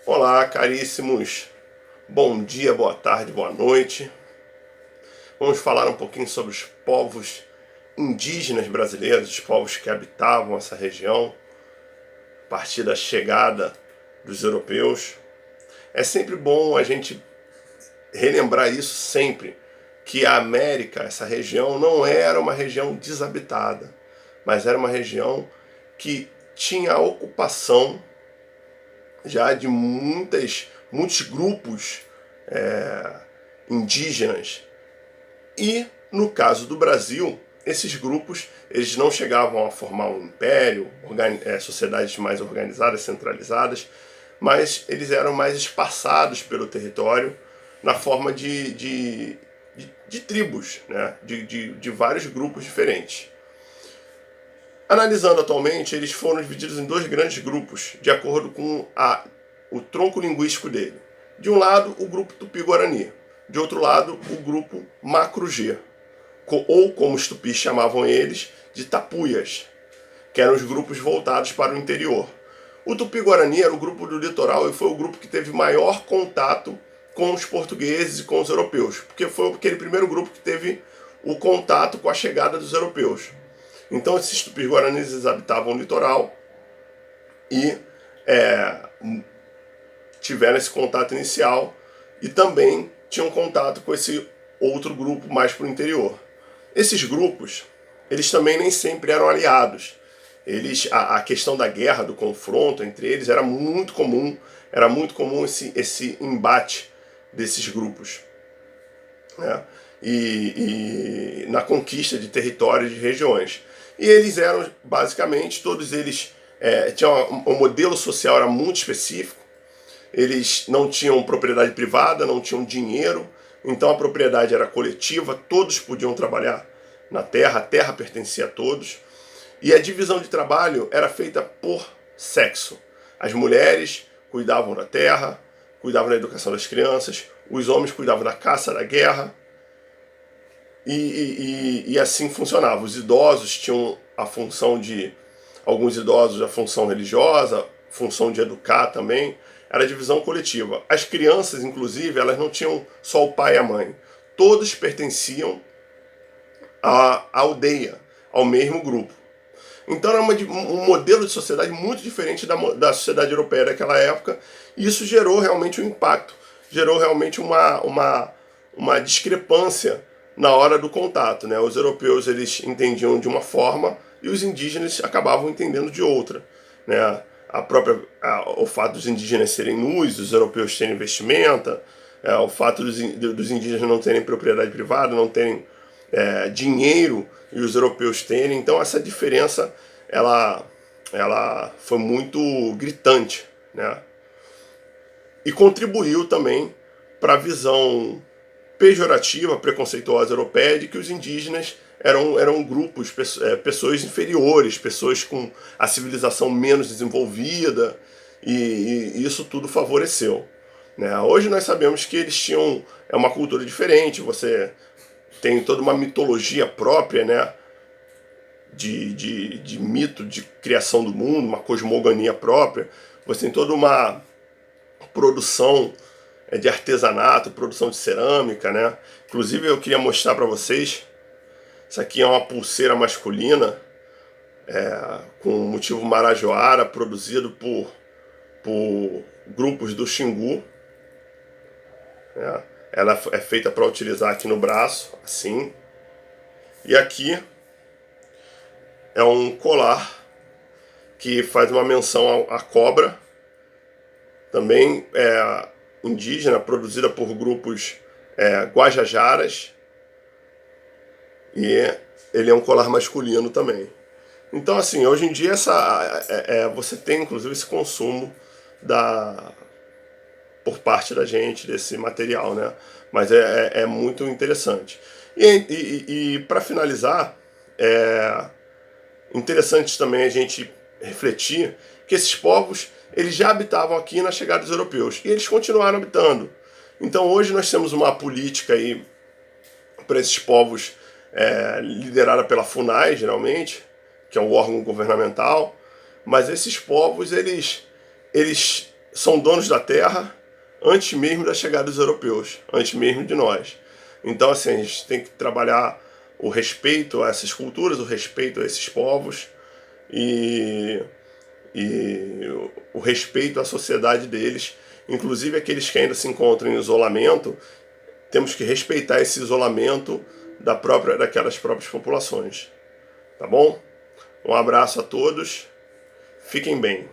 Olá, caríssimos. Bom dia, boa tarde, boa noite. Vamos falar um pouquinho sobre os povos indígenas brasileiros, os povos que habitavam essa região a partir da chegada dos europeus. É sempre bom a gente relembrar isso sempre, que a América, essa região, não era uma região desabitada, mas era uma região que tinha a ocupação já de muitos grupos indígenas. E no caso do Brasil, esses grupos eles não chegavam a formar um império, sociedades mais organizadas, centralizadas, mas eles eram mais espaçados pelo território na forma de tribos, né? de vários grupos diferentes. Analisando atualmente, eles foram divididos em dois grandes grupos, de acordo com o tronco linguístico dele. De um lado, o grupo Tupi-Guarani. De outro lado, o grupo Macru-G, ou como os tupis chamavam eles, de Tapuias, que eram os grupos voltados para o interior. O Tupi-Guarani era o grupo do litoral e foi o grupo que teve maior contato com os portugueses e com os europeus, porque foi aquele primeiro grupo que teve o contato com a chegada dos europeus. Então esses tupis-guaranis habitavam o litoral e tiveram esse contato inicial e também tinham contato com esse outro grupo mais para o interior. Esses grupos, eles também nem sempre eram aliados. A questão da guerra, do confronto entre eles era muito comum esse embate desses grupos, né? E na conquista de territórios, de regiões. E eles eram, basicamente, todos eles tinham um modelo social era muito específico. Eles não tinham propriedade privada, não tinham dinheiro, então a propriedade era coletiva, todos podiam trabalhar na terra, a terra pertencia a todos. E a divisão de trabalho era feita por sexo. As mulheres cuidavam da terra, cuidavam da educação das crianças, os homens cuidavam da caça, da guerra, e assim funcionava. Os idosos tinham alguns idosos a função religiosa, função de educar também, era a divisão coletiva. As crianças, inclusive, elas não tinham só o pai e a mãe, todos pertenciam à aldeia, ao mesmo grupo. Então era um modelo de sociedade muito diferente da sociedade europeia daquela época, e isso gerou realmente um impacto, gerou realmente uma discrepância na hora do contato, né? Os europeus eles entendiam de uma forma e os indígenas acabavam entendendo de outra, né? O fato dos indígenas serem nus, os europeus terem vestimenta, o fato dos indígenas não terem propriedade privada, não terem dinheiro e os europeus terem. Então essa diferença ela foi muito gritante, né? E contribuiu também para a visão pejorativa, preconceituosa europeia de que os indígenas eram grupos, pessoas inferiores, pessoas com a civilização menos desenvolvida, e isso tudo favoreceu, né? Hoje nós sabemos que eles tinham uma cultura diferente, você tem toda uma mitologia própria, né? De mito de criação do mundo, uma cosmogonia própria, você tem toda uma produção de artesanato, produção de cerâmica, né? Inclusive eu queria mostrar para vocês, isso aqui é uma pulseira masculina com motivo marajoara, produzido por grupos do Xingu, né? Ela é feita para utilizar aqui no braço, assim. E aqui é um colar que faz uma menção à cobra, também indígena, produzida por grupos guajajaras, e ele é um colar masculino também. Então, assim, hoje em dia você tem inclusive esse consumo por parte da gente desse material, né? Mas é muito interessante. E para finalizar, interessante também a gente refletir que esses povos eles já habitavam aqui na chegada dos europeus e eles continuaram habitando. Então hoje nós temos uma política aí para esses povos liderada pela FUNAI, geralmente, que é um órgão governamental, mas esses povos eles são donos da terra antes mesmo da chegada dos europeus, antes mesmo de nós. Então, assim, a gente tem que trabalhar o respeito a essas culturas, o respeito a esses povos e o respeito à sociedade deles, inclusive aqueles que ainda se encontram em isolamento. Temos que respeitar esse isolamento daquelas próprias populações. Tá bom? Um abraço a todos. Fiquem bem.